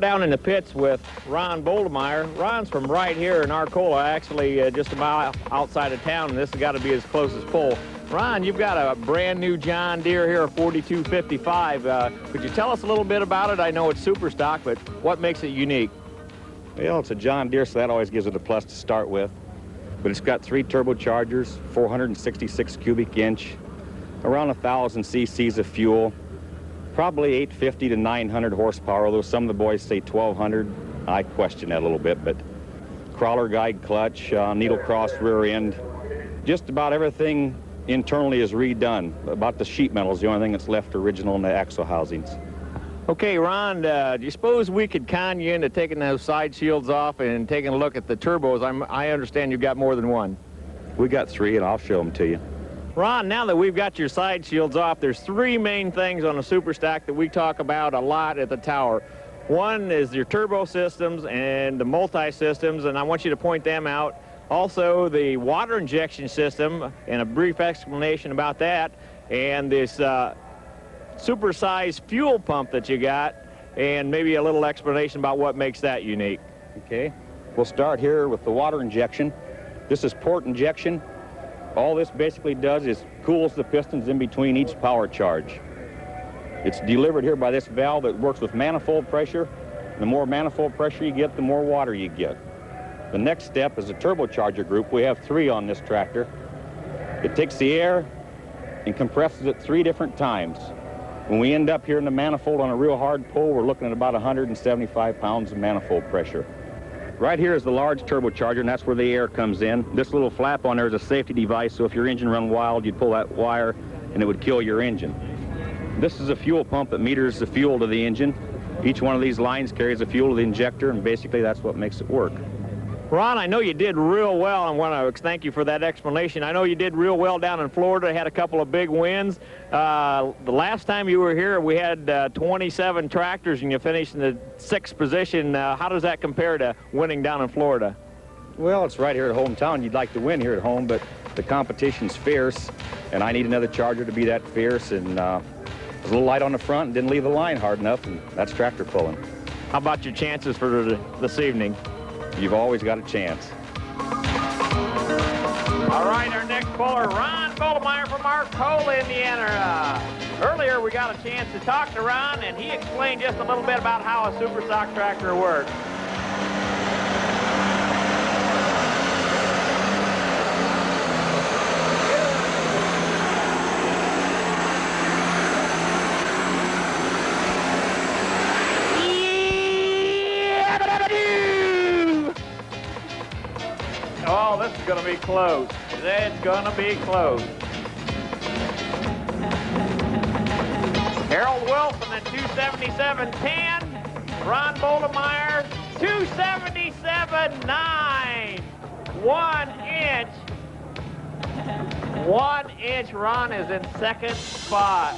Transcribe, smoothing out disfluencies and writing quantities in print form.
down in the pits with Ron Bultemeier. Ron's from right here in Arcola, actually just about outside of town, and this has got to be his closest pull. Ron, you've got a brand new John Deere here, a 4255. Could you tell us a little bit about it? I know it's super stock, but what makes it unique? Well, it's a John Deere, so that always gives it a plus to start with. But it's got 3 turbochargers, 466 cubic inch, around 1,000 cc's of fuel, probably 850 to 900 horsepower, although some of the boys say 1,200. I question that a little bit, but crawler guide clutch, needle cross rear end, just about everything internally is redone. About the sheet metal is the only thing that's left original in the axle housings. Okay, Ron, do you suppose we could con you into taking those side shields off and taking a look at the turbos? I understand you've got more than one. We got 3, and I'll show them to you. Ron, now that we've got your side shields off, there's 3 main things on a super stack that we talk about a lot at the tower. One is your turbo systems and the multi-systems, and I want you to point them out. Also, the water injection system, and a brief explanation about that, and this super-sized fuel pump that you got, and maybe a little explanation about what makes that unique. Okay, we'll start here with the water injection. This is port injection. All this basically does is cools the pistons in between each power charge. It's delivered here by this valve that works with manifold pressure. The more manifold pressure you get, the more water you get. The next step is a turbocharger group. We have 3 on this tractor. It takes the air and compresses it 3 different times. When we end up here in the manifold on a real hard pull, we're looking at about 175 pounds of manifold pressure. Right here is the large turbocharger, and that's where the air comes in. This little flap on there is a safety device, so if your engine run wild, you'd pull that wire and it would kill your engine. This is a fuel pump that meters the fuel to the engine. Each one of these lines carries the fuel to the injector, and basically that's what makes it work. Ron, I know you did real well. I want to thank you for that explanation. I know you did real well down in Florida, had a couple of big wins. The last time you were here, we had 27 tractors, and you finished in the 6th position. How does that compare to winning down in Florida? Well, it's right here at hometown. You'd like to win here at home, but the competition's fierce, and I need another Charger to be that fierce, and was a little light on the front and didn't leave the line hard enough, and that's tractor pulling. How about your chances for this evening? You've always got a chance. All right, our next puller, Ron Bultemeier from Arcola, Indiana. Earlier, we got a chance to talk to Ron, and he explained just a little bit about how a super stock tractor works. Oh, this is going to be close. It's going to be close. Harold Wilson at 277.10. Ron Bultemeier, 277.9. 1 inch. 1 inch. Ron is in 2nd spot.